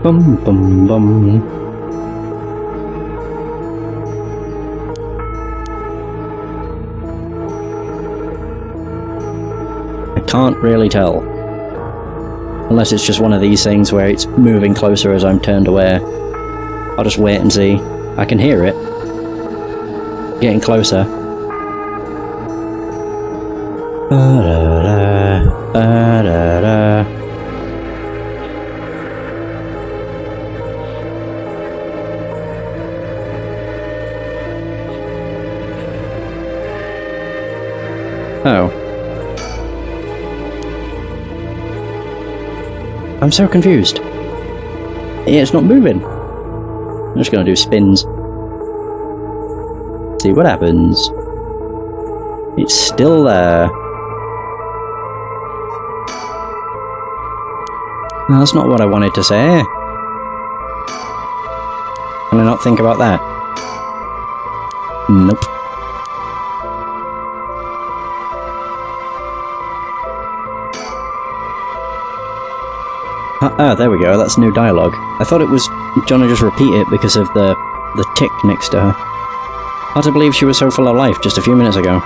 Bum bum bum. I can't really tell. Unless it's just one of these things where it's moving closer as I'm turned away. I'll just wait and see. I can hear it. Getting closer. Ba-da-da, ba-da-da. Oh. I'm so confused. Yeah, it's not moving. I'm just gonna do spins. See what happens. It's still there. No, that's not what I wanted to say. Can I not think about that? Nope. Ah, there we go, that's new dialogue. I thought it was gonna just repeat it because of the tick next to her. Hard to believe she was so full of life just a few minutes ago.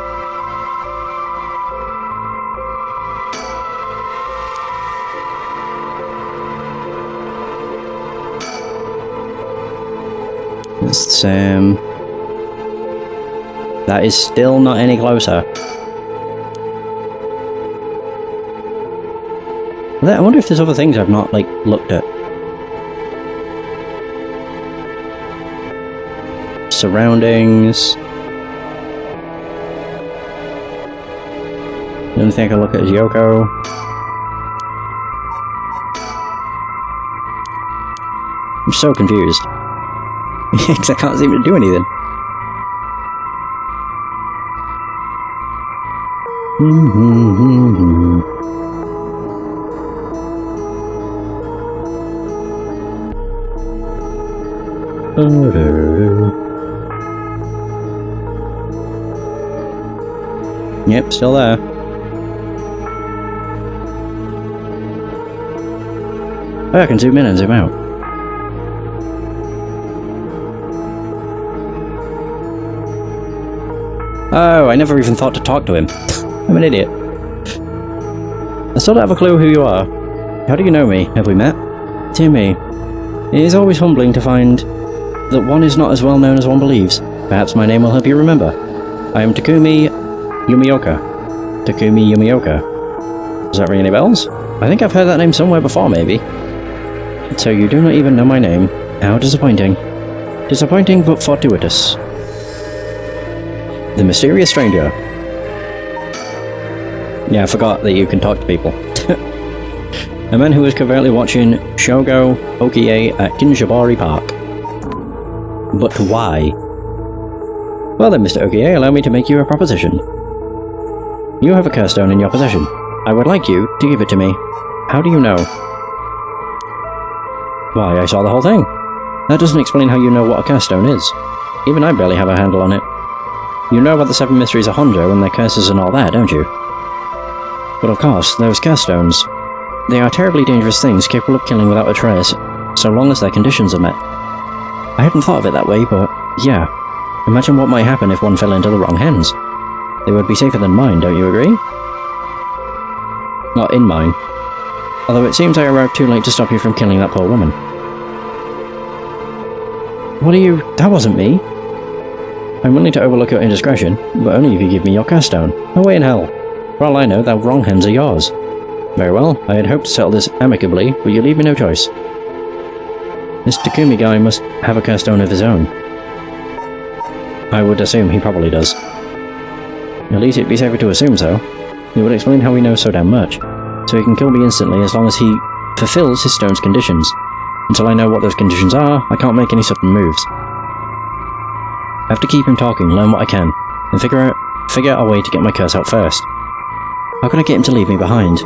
It's, that is still not any closer. I wonder if there's other things I've not, like, looked at. Surroundings. The only thing I can look at is Yoko. I'm so confused. Because I can't seem to do anything. Yep, still there. Oh, I can zoom in and zoom out. Oh, I never even thought to talk to him. I'm an idiot. I still don't have a clue who you are. How do you know me? Have we met? Dear me. It is always humbling to find that one is not as well known as one believes. Perhaps my name will help you remember. I am Takumi Yumioka. Takumi Yumioka. Does that ring any bells? I think I've heard that name somewhere before, maybe. So you do not even know my name. How disappointing. Disappointing but fortuitous. The mysterious stranger. Yeah, I forgot that you can talk to people. A man who is covertly watching Shogo Okiie at Kinshibori Park. But why? Well then, Mr. Okiie, allow me to make you a proposition. You have a curse stone in your possession. I would like you to give it to me. How do you know? Why, I saw the whole thing. That doesn't explain how you know what a curse stone is. Even I barely have a handle on it. You know about the Seven Mysteries of Honjo and their curses and all that, don't you? But of course, those curse stones. They are terribly dangerous things capable of killing without a trace, so long as their conditions are met. I hadn't thought of it that way, but yeah. Imagine what might happen if one fell into the wrong hands. They would be safer than mine, don't you agree? Not in mine. Although it seems I arrived too late to stop you from killing that poor woman. What are you... That wasn't me! I'm willing to overlook your indiscretion, but only if you give me your curse stone. No way in hell. For all I know, the wrong hands are yours. Very well, I had hoped to settle this amicably, but you leave me no choice. This Takumi guy must have a curse stone of his own. I would assume he probably does. At least it'd be safer to assume so. It would explain how he knows so damn much. So he can kill me instantly as long as he fulfills his stone's conditions. Until I know what those conditions are, I can't make any sudden moves. I have to keep him talking, learn what I can, and figure out a way to get my curse out first. How can I get him to leave me behind?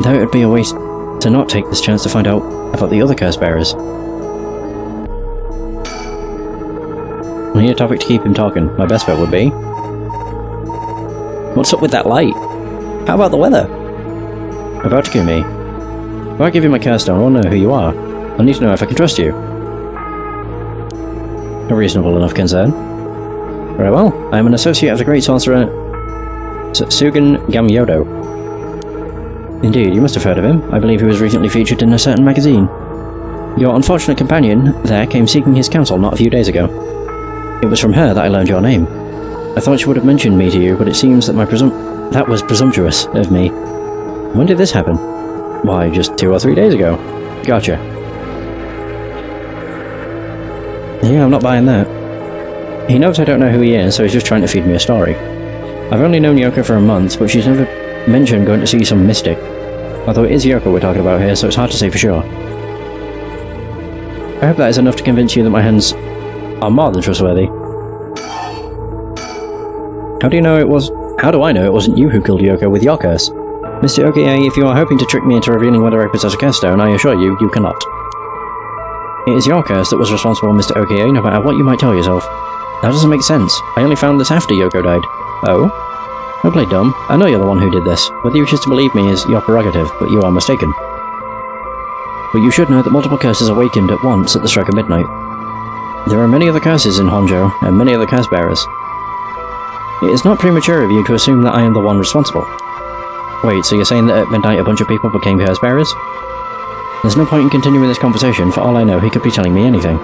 Though it would be a waste to not take this chance to find out about the other curse bearers. I need a topic to keep him talking. My best bet would be... What's up with that light? How about the weather? About Takumi. If I give you my curse stone, I won't know who you are. I need to know if I can trust you. A reasonable enough concern. Very well. I am an associate of the great sorcerer Sugan Gamyodo. Indeed, you must have heard of him. I believe he was recently featured in a certain magazine. Your unfortunate companion there came seeking his counsel not a few days ago. It was from her that I learned your name. I thought she would have mentioned me to you, but it seems that that was presumptuous of me. When did this happen? Why, just 2 or 3 days ago. Gotcha. Yeah, I'm not buying that. He knows I don't know who he is, so he's just trying to feed me a story. I've only known Yoko for a month, but she's never mentioned going to see some mystic. Although it is Yoko we're talking about here, so it's hard to say for sure. I hope that is enough to convince you that my hands are more than trustworthy. How do I know it wasn't you who killed Yoko with your curse? Mr. Okiie, if you are hoping to trick me into revealing whether I possess a curse stone, I assure you, you cannot. It is your curse that was responsible, Mr. Okiie, no matter what you might tell yourself. That doesn't make sense. I only found this after Yoko died. Oh? Don't play dumb. I know you're the one who did this. Whether you choose to believe me is your prerogative, but you are mistaken. But you should know that multiple curses awakened at once at the strike of midnight. There are many other curses in Honjo, and many other curse bearers. It is not premature of you to assume that I am the one responsible. Wait, so you're saying that at midnight a bunch of people became curse bearers? There's no point in continuing this conversation. For all I know, he could be telling me anything.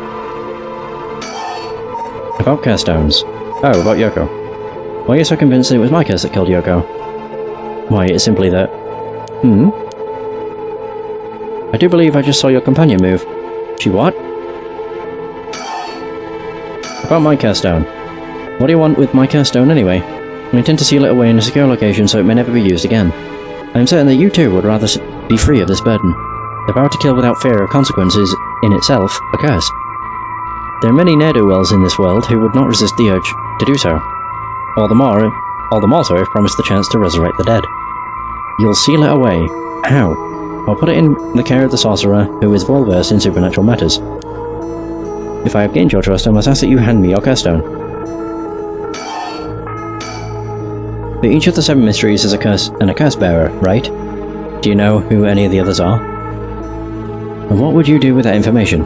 About curse stones. Oh, about Yoko. Why are you so convinced that it was my curse that killed Yoko? Why, it's simply that... I do believe I just saw your companion move. She what? About my curse stone. What do you want with my curse stone anyway? I intend to seal it away in a secure location so it may never be used again. I am certain that you too would rather be free of this burden. The power to kill without fear of consequences in itself a curse. There are many ne'er-do-wells in this world who would not resist the urge to do so. All the more so if promised the chance to resurrect the dead. You'll seal it away. How? I'll put it in the care of the sorcerer who is well-versed in supernatural matters. If I have gained your trust, I must ask that you hand me your curse stone. For each of the 7 mysteries is a curse and a curse bearer, right? Do you know who any of the others are? And what would you do with that information?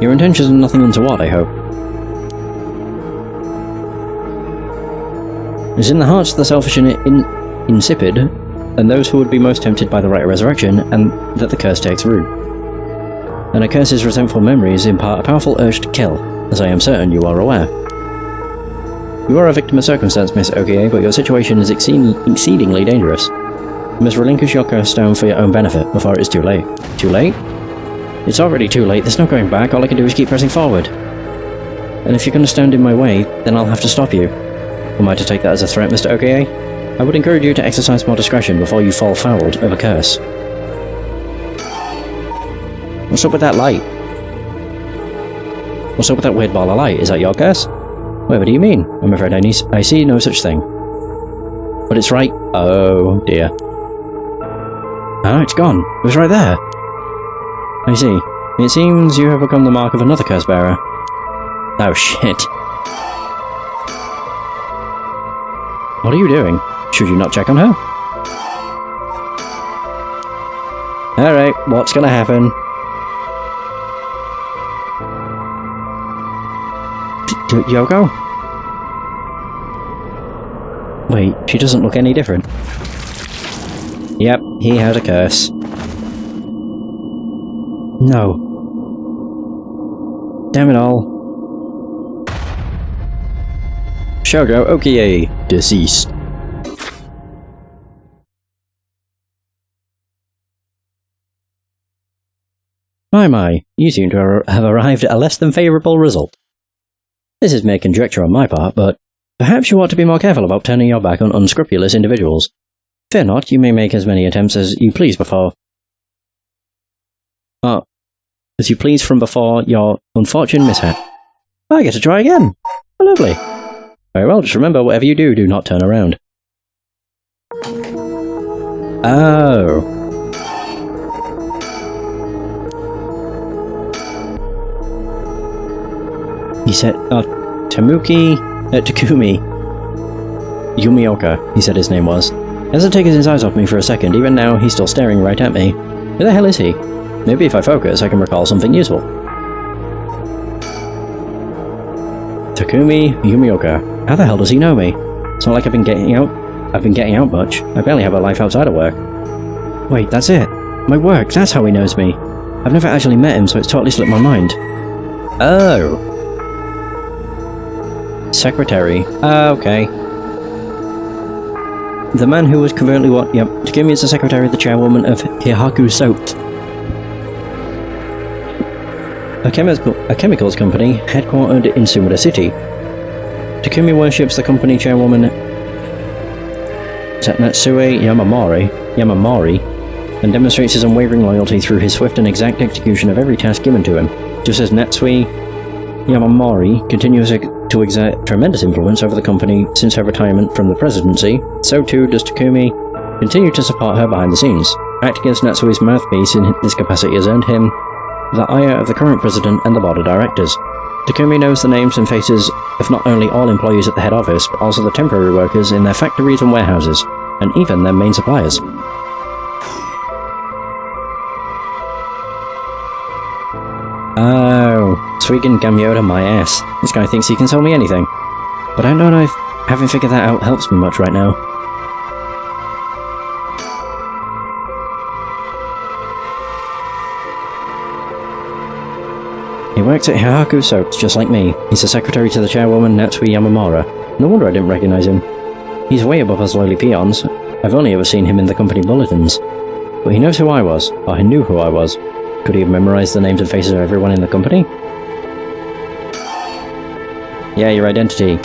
Your intentions are nothing untoward, I hope. It is in the hearts of the selfish and insipid, and those who would be most tempted by the Rite of Resurrection, and that the curse takes root. And a curse's resentful memories impart a powerful urge to kill, as I am certain you are aware. You are a victim of circumstance, Miss Okiie, but your situation is exceedingly dangerous. You must relinquish your curse stone for your own benefit before it is too late. Too late? It's already too late, there's no going back, all I can do is keep pressing forward. And if you're going to stand in my way, then I'll have to stop you. Am I to take that as a threat, Mr. Okiie? I would encourage you to exercise more discretion before you fall foul of a curse. What's up with that light? What's up with that weird ball of light? Is that your curse? Wait, what do you mean? I'm afraid I see no such thing. But it's right... Oh, dear. Oh, it's gone. It was right there. I see. It seems you have become the mark of another curse bearer. Oh, shit. What are you doing? Should you not check on her? Alright, what's gonna happen? Yoko? Wait, she doesn't look any different. Yep, he has a curse. No. Damn it all. Shogo Okiie, deceased. My, you seem to have arrived at a less than favourable result. This is mere conjecture on my part, but perhaps you ought to be more careful about turning your back on unscrupulous individuals. Fear not, you may make as many attempts as you please before... as you please from before your unfortunate mishap. I get to try again! Oh, lovely. Very well, just remember, whatever you do, do not turn around. Oh. He said, Takumi Yumioka, he said his name was. He hasn't taken his eyes off me for a second, even now he's still staring right at me. Who the hell is he? Maybe if I focus, I can recall something useful. Takumi Yumioka. How the hell does he know me? It's not like I've been getting out much. I barely have a life outside of work. Wait, that's it. My work, that's how he knows me. I've never actually met him, so it's totally slipped my mind. Oh. Secretary. Okay. The man who was covertly what? Yep. Takumi is the secretary of the chairwoman of Hihaku Soaps. A chemicals company headquartered in Sumida City. Takumi worships the company chairwoman Natsue Yamamori and demonstrates his unwavering loyalty through his swift and exact execution of every task given to him. Just as Natsue Yamamori continues to exert tremendous influence over the company since her retirement from the presidency, so too does Takumi continue to support her behind the scenes. Acting as Natsue's mouthpiece in this capacity has earned him the ire of the current president and the board of directors. Takumi knows the names and faces of not only all employees at the head office, but also the temporary workers in their factories and warehouses, and even their main suppliers. Oh, Suigen Gamyoda my ass. This guy thinks he can sell me anything. But I don't know if having figured that out helps me much right now. He works at Hihaku Soaps just like me. He's the secretary to the chairwoman Natsue Yamamura. No wonder I didn't recognize him. He's way above us lowly peons. I've only ever seen him in the company bulletins. But he knows who I was, or he knew who I was. Could he have memorized the names and faces of everyone in the company? Yeah, your identity.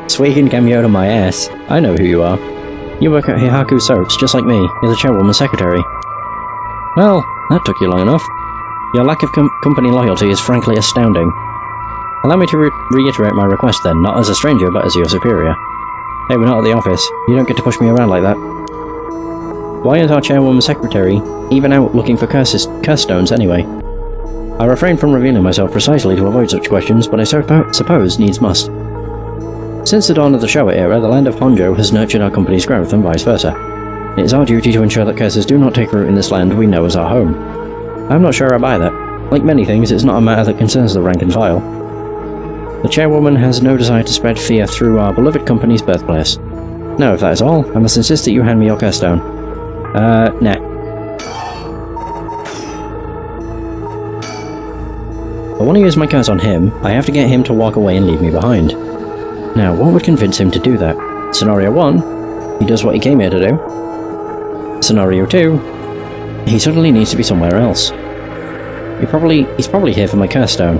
Suigen Gamyoda my ass. I know who you are. You work at Hihaku Soaps just like me. You're the chairwoman's secretary. Well, that took you long enough. Your lack of company loyalty is frankly astounding. Allow me to reiterate my request then, not as a stranger, but as your superior. Hey, we're not at the office. You don't get to push me around like that. Why is our chairwoman secretary even out looking for curse stones anyway? I refrain from revealing myself precisely to avoid such questions, but I suppose needs must. Since the dawn of the Showa era, the land of Honjo has nurtured our company's growth and vice versa. It is our duty to ensure that curses do not take root in this land we know as our home. I'm not sure I buy that. Like many things, it's not a matter that concerns the rank and file. The chairwoman has no desire to spread fear through our beloved company's birthplace. Now, if that is all, I must insist that you hand me your curse stone. Nah. I want to use my curse on him. I have to get him to walk away and leave me behind. Now, what would convince him to do that? Scenario 1, he does what he came here to do. Scenario 2, he suddenly needs to be somewhere else. He's probably here for my curse stone.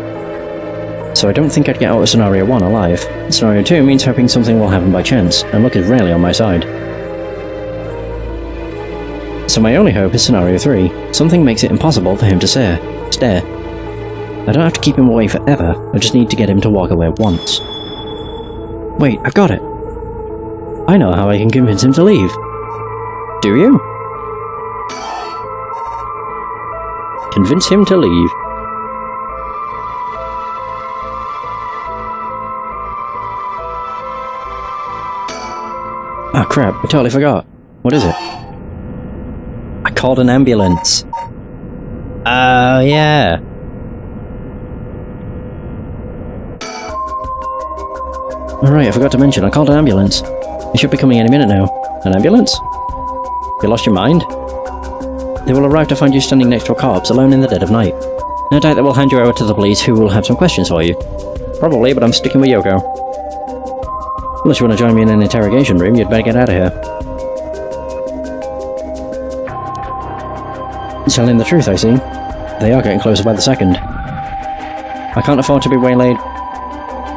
So I don't think I'd get out of Scenario 1 alive. Scenario 2 means hoping something will happen by chance, and luck is rarely on my side. So my only hope is Scenario 3. Something makes it impossible for him to stare. I don't have to keep him away forever, I just need to get him to walk away once. Wait, I've got it! I know how I can convince him to leave. Do you? Convince him to leave. Oh crap, I totally forgot. What is it? I called an ambulance. Oh yeah. Alright, I forgot to mention, I called an ambulance. It should be coming any minute now. An ambulance? You lost your mind? They will arrive to find you standing next to a corpse, alone in the dead of night. No doubt they will hand you over to the police, who will have some questions for you. Probably, but I'm sticking with Yoko. Unless you want to join me in an interrogation room, you'd better get out of here. Telling the truth, I see. They are getting closer by the second. I can't afford to be waylaid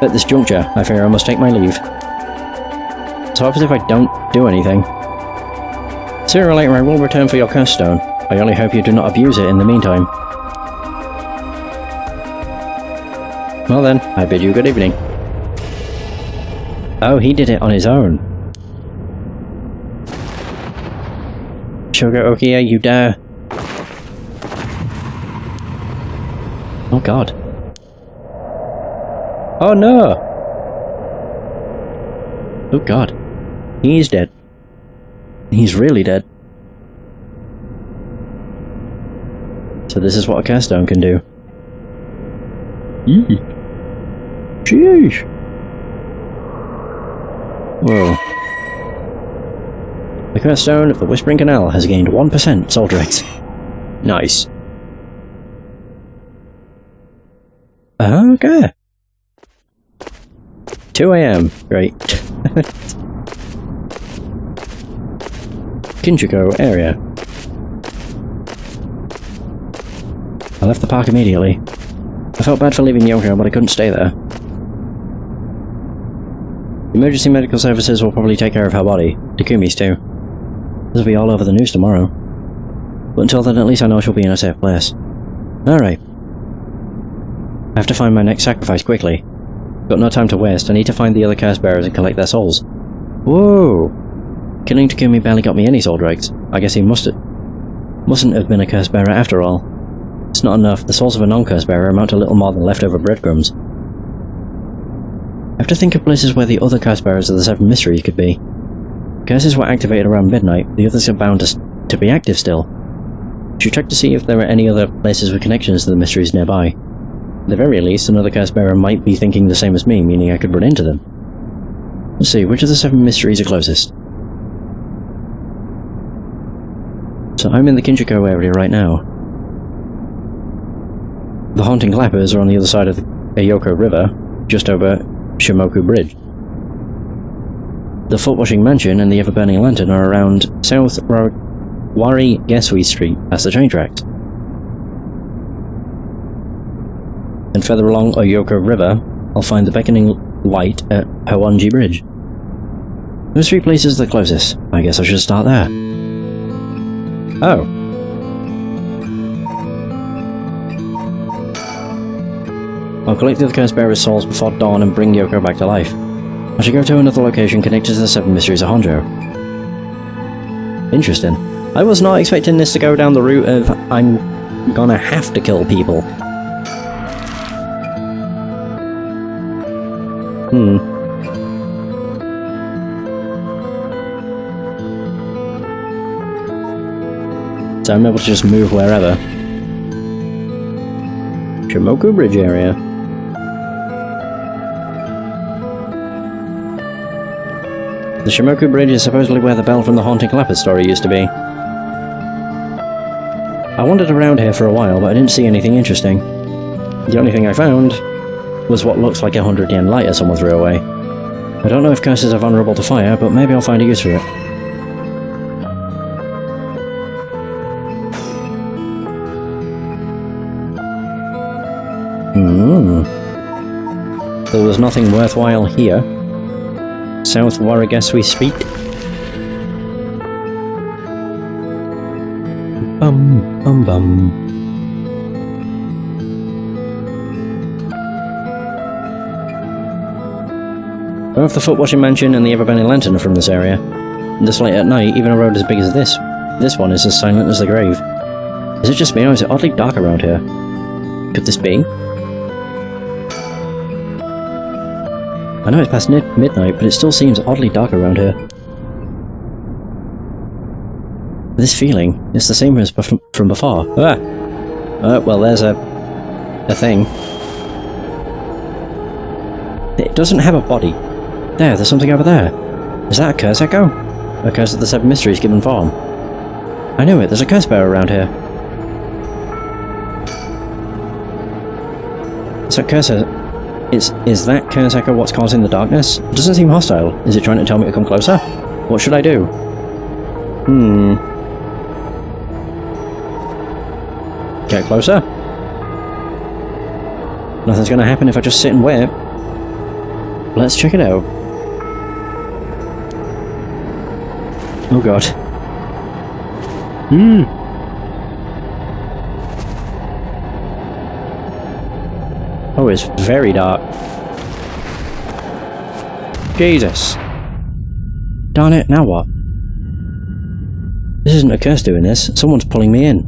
at this juncture. I fear I must take my leave. So what happens if I don't do anything? Sooner or later I will return for your curse stone. I only hope you do not abuse it in the meantime. Well then, I bid you good evening. Oh, he did it on his own. Shogo Okiie, you dare... Oh god. Oh no! Oh god. He's dead. He's really dead. So this is what a curse stone can do. Yee. Sheesh. Whoa. The curse stone of the Whispering Canal has gained 1% soul dregs. Nice. Okay. 2 AM. Great. Kinshibori area. I left the park immediately. I felt bad for leaving Yoko, but I couldn't stay there. Emergency medical services will probably take care of her body. Takumi's too. This will be all over the news tomorrow. But until then, at least I know she'll be in a safe place. Alright. I have to find my next sacrifice quickly. Got no time to waste. I need to find the other curse bearers and collect their souls. Whoa! Killing Takumi barely got me any soul dregs. I guess he mustn't have been a curse bearer after all. It's not enough. The souls of a non-curse bearer amount to little more than leftover breadcrumbs. I have to think of places where the other curse bearers of the Seven Mysteries could be. Curses were activated around midnight. The others are bound to be active still. I should check to see if there are any other places with connections to the mysteries nearby. At the very least, another curse bearer might be thinking the same as me, meaning I could run into them. Let's see, which of the Seven Mysteries are closest? So I'm in the Kinshibori area right now. The Haunting Clappers are on the other side of the Yoko River, just over Shimoku Bridge. The Foot-Washing Mansion and the Ever-Burning Lantern are around South Wari Gesui Street, past the train tracks. And further along Oyoko River, I'll find the Beckoning Light at Hawanji Bridge. Those 3 places are the closest. I guess I should start there. Oh. I'll collect the other curse bearer's souls before dawn and bring Yoko back to life. I should go to another location connected to the Seven Mysteries of Honjo. Interesting. I was not expecting this to go down the route of I'm gonna have to kill people. So I'm able to just move wherever. Shimoku Bridge area. The Shimoku Bridge is supposedly where the bell from the Haunting Clappers story used to be. I wandered around here for a while, but I didn't see anything interesting. The only thing I found was what looks like a 100 yen lighter someone threw away. I don't know if curses are vulnerable to fire, but maybe I'll find a use for it. There was nothing worthwhile here. South Warigasui Street. Bum. Both the Foot-Washing Mansion and the Ever-Burning Lantern are from this area. This late at night, even a road as big as this one is as silent as the grave. Is it just me, or is it oddly dark around here? Could this be? I know it's past midnight, but it still seems oddly dark around here. This feeling, it's the same as from before. Well, there's a thing. It doesn't have a body. There's something over there. Is that a curse echo? A curse of the Seven Mysteries given form. I knew it, there's a curse bearer around here. Is that curse echo what's causing the darkness? It doesn't seem hostile. Is it trying to tell me to come closer? What should I do? Get closer? Nothing's gonna happen if I just sit and wait. Let's check it out. Oh god. Oh, it's very dark. Jesus. Darn it, now what? This isn't a curse doing this. Someone's pulling me in.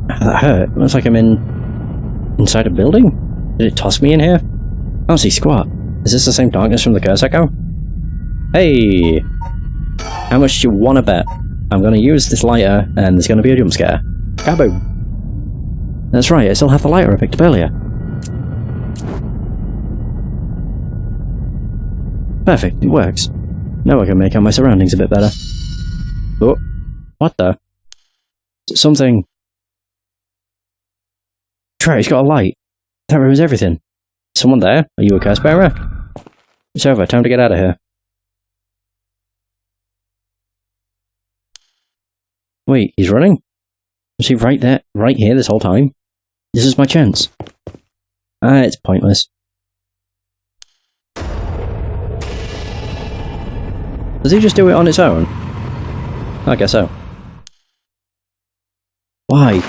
That hurt. It looks like I'm inside a building? Did it toss me in here? I don't see squat. Is this the same darkness from the curse echo? Hey! How much do you want to bet? I'm going to use this lighter, and there's going to be a jump scare. Kaboom! That's right, I still have the lighter I picked up earlier. Perfect, it works. Now I can make out my surroundings a bit better. Oh, what the? Something... Try, he's got a light. That ruins everything. Someone there? Are you a curse bearer? It's over, time to get out of here. Wait, he's running? Was he right there, right here this whole time? This is my chance. Ah, it's pointless. Does he just do it on its own? I guess so. Why?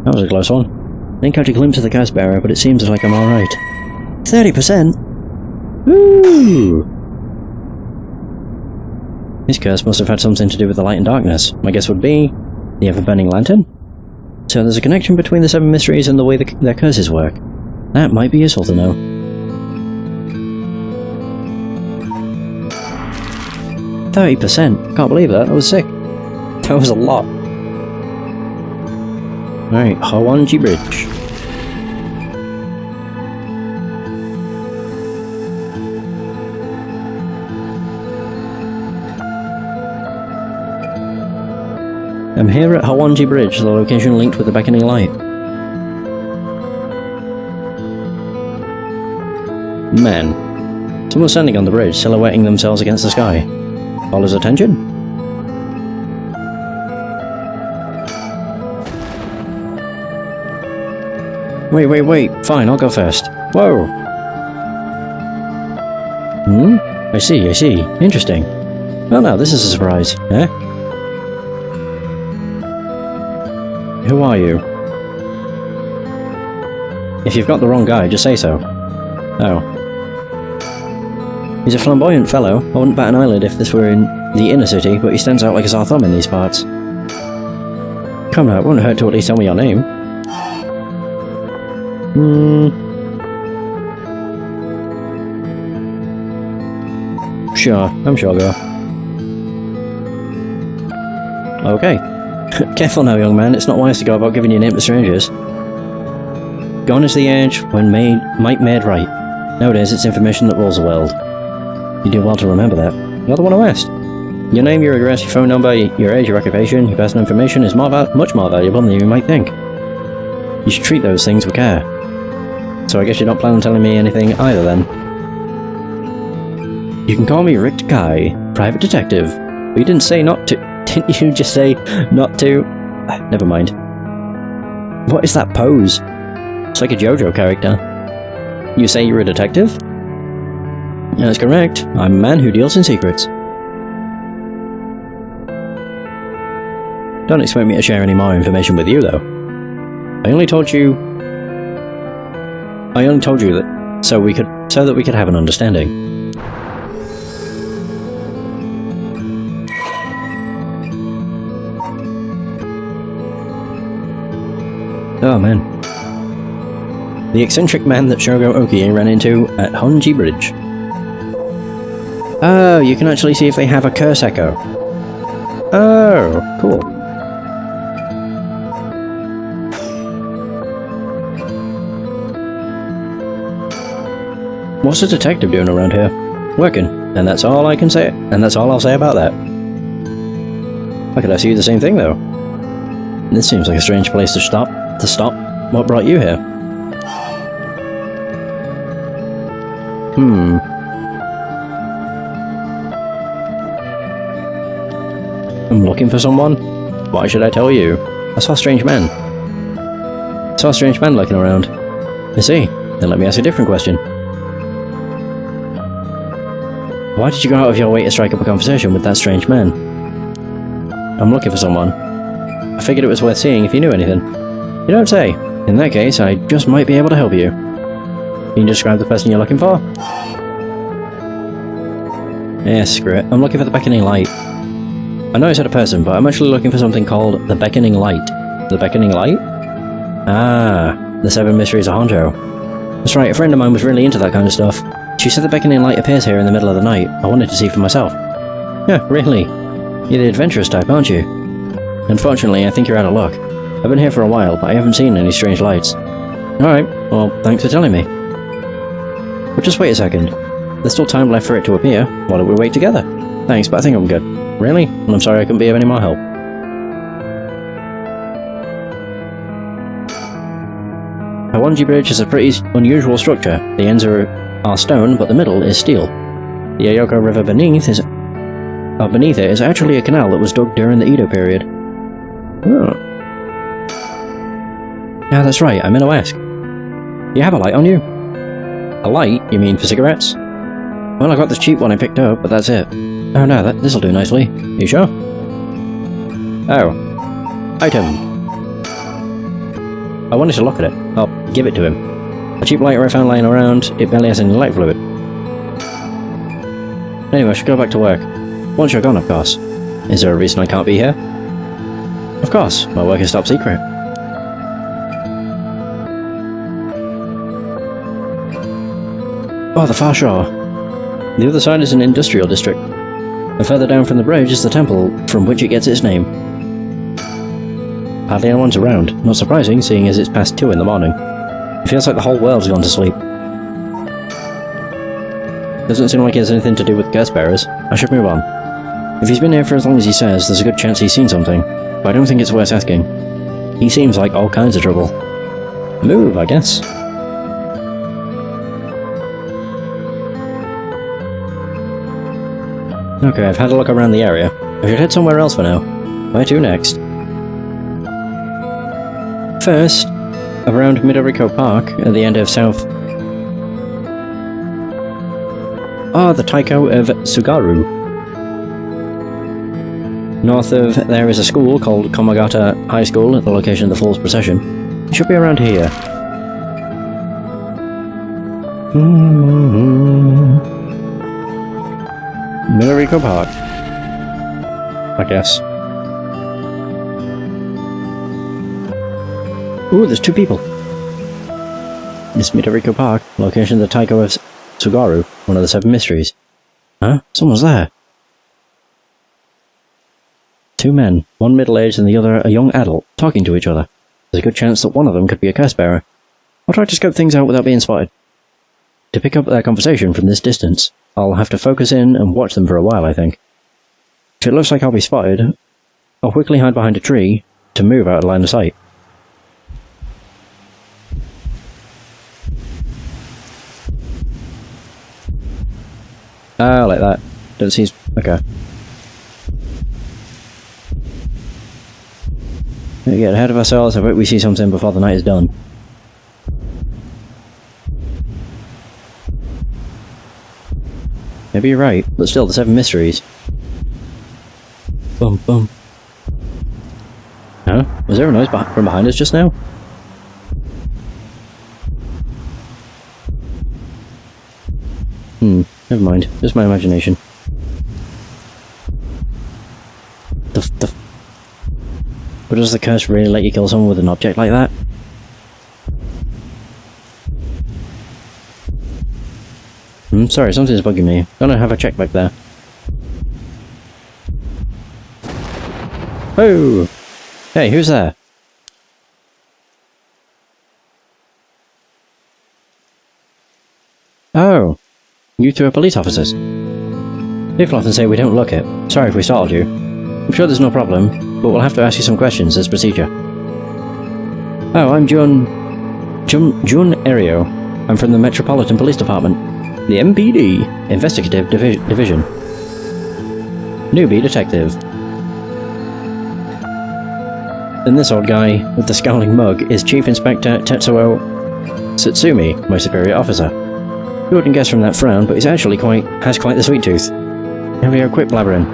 That was a close one. I didn't catch a glimpse of the gas bearer, but it seems like I'm alright. 30%? Woo! This curse must have had something to do with the light and darkness. My guess would be the ever-burning lantern? So there's a connection between the Seven Mysteries and the way their curses work. That might be useful to know. %. Can't believe that. That was sick. That was a lot. Alright, Honjo Bridge. I'm here at Honjo Bridge, the location linked with the beckoning light. Men. Someone standing on the bridge, silhouetting themselves against the sky. Follows attention? Wait. Fine, I'll go first. Whoa! I see. Interesting. Oh no, this is a surprise. Eh? Who are you? If you've got the wrong guy, just say so. Oh. He's a flamboyant fellow. I wouldn't bat an eyelid if this were in the inner city, but he stands out like a sore thumb in these parts. Come now, it wouldn't hurt to at least tell me your name. Sure, I'm Shogo. Okay. Careful now, young man, it's not wise to go about giving your name to strangers. Gone is the age when might made right. Nowadays it's information that rules the world. You do well to remember that. You're the one who asked. Your name, your address, your phone number, your age, your occupation, your personal information is much more valuable than you might think. You should treat those things with care. So I guess you don't plan on telling me anything either then. You can call me Rick Kai, private detective. But you didn't say not to. Didn't you just say not to? Never mind. What is that pose? It's like a JoJo character. You say you're a detective? That's correct. I'm a man who deals in secrets. Don't expect me to share any more information with you, though. I only told you that so that we could have an understanding. Oh man. The eccentric man that Shogo Okiie ran into at Honjo Bridge. Oh, you can actually see if they have a curse echo. Oh, cool. What's a detective doing around here? Working, and that's all I can say, and that's all I'll say about that. I could ask you the same thing, though. This seems like a strange place to stop. What brought you here? I'm looking for someone? Why should I tell you? I saw a strange man. Looking around. I see. Then let me ask a different question. Why did you go out of your way to strike up a conversation with that strange man? I'm looking for someone. I figured it was worth seeing if you knew anything. You don't say. In that case, I just might be able to help you. Can you describe the person you're looking for? Yeah, screw it. I'm looking for the beckoning light. I know I said a person, but I'm actually looking for something called the beckoning light. The beckoning light? Ah, the Seven Mysteries of Honjo. That's right, a friend of mine was really into that kind of stuff. She said the beckoning light appears here in the middle of the night. I wanted to see for myself. Yeah, really? You're the adventurous type, aren't you? Unfortunately, I think you're out of luck. I've been here for a while, but I haven't seen any strange lights. Alright, well, thanks for telling me. But just wait a second. There's still time left for it to appear. Why don't we wait together? Thanks, but I think I'm good. Really? Well, I'm sorry I couldn't be of any more help. A Honjo bridge is a pretty unusual structure. The ends are stone, but the middle is steel. The Yoko River beneath it is actually a canal that was dug during the Edo period. Oh. Yeah, that's right, I meant to ask. You have a light on you? A light? You mean for cigarettes? Well, I got this cheap one I picked up, but that's it. Oh no, this'll do nicely. You sure? Oh. Item. I wanted to look at it. I'll give it to him. A cheap lighter I found lying around, it barely has any light fluid. Anyway, I should go back to work. Once you're gone, of course. Is there a reason I can't be here? Of course, my work is top secret. Oh, the far shore. The other side is an industrial district. And further down from the bridge is the temple from which it gets its name. Hardly anyone's around. Not surprising, seeing as it's past 2 in the morning. It feels like the whole world's gone to sleep. Doesn't seem like he has anything to do with curse bearers. I should move on. If he's been here for as long as he says, there's a good chance he's seen something. But I don't think it's worth asking. He seems like all kinds of trouble. Move, I guess. Okay, I've had a look around the area. I should head somewhere else for now. Where to next? First, around Midoriko Park, at the end of South... the Taiko of Tsugaru. North of there is a school called Komagata High School at the location of the Fool's Procession. It should be around here. Midoriko Park. I guess. Ooh, there's 2 people. This Midoriko Park, location of the Taiko of Tsugaru, one of the 7 mysteries. Huh? Someone's there. 2 men, one middle-aged and the other a young adult, talking to each other. There's a good chance that one of them could be a curse bearer. I'll try to scope things out without being spotted. To pick up their conversation from this distance, I'll have to focus in and watch them for a while, I think. If it looks like I'll be spotted, I'll quickly hide behind a tree to move out of line of sight. Ah, like that. Don't see... okay. We get ahead of ourselves. I bet we see something before the night is done. Maybe you're right, but still, the 7 mysteries. Boom, boom. Huh? Was there a noise from behind us just now? Never mind. Just my imagination. But does the curse really let you kill someone with an object like that? Sorry, something's bugging me. Gonna have a check back there. Oh! Hey, who's there? Oh! You 2 are police officers. People often say we don't look it. Sorry if we startled you. I'm sure there's no problem, but we'll have to ask you some questions as procedure. Oh, I'm Jun Ario. I'm from the Metropolitan Police Department. The MPD, Investigative Division. Newbie detective. Then this old guy with the scowling mug is Chief Inspector Tetsuo Tsutsumi, my superior officer. You wouldn't guess from that frown, but he's actually has quite the sweet tooth. Here we go, quit blabbering.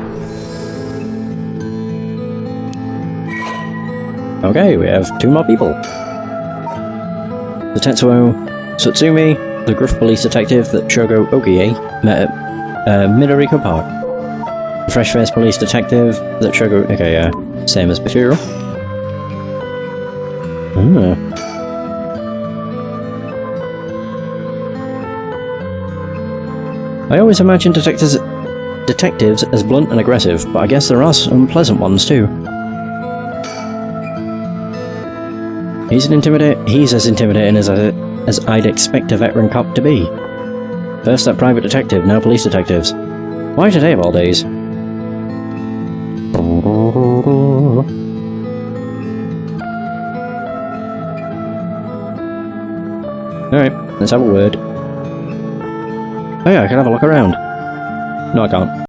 Okay, we have 2 more people. The Tetsuo Tsutsumi, the gruff police detective that Shogo Okiie met at Midoriko Park. The fresh-faced police detective that Shogo... okay, same as before. Ah. I always imagined detectives as blunt and aggressive, but I guess there are some pleasant ones too. He's as intimidating as I'd expect a veteran cop to be. First that private detective, now police detectives. Why today of all days? Alright, let's have a word. Oh yeah, I can have a look around. No, I can't.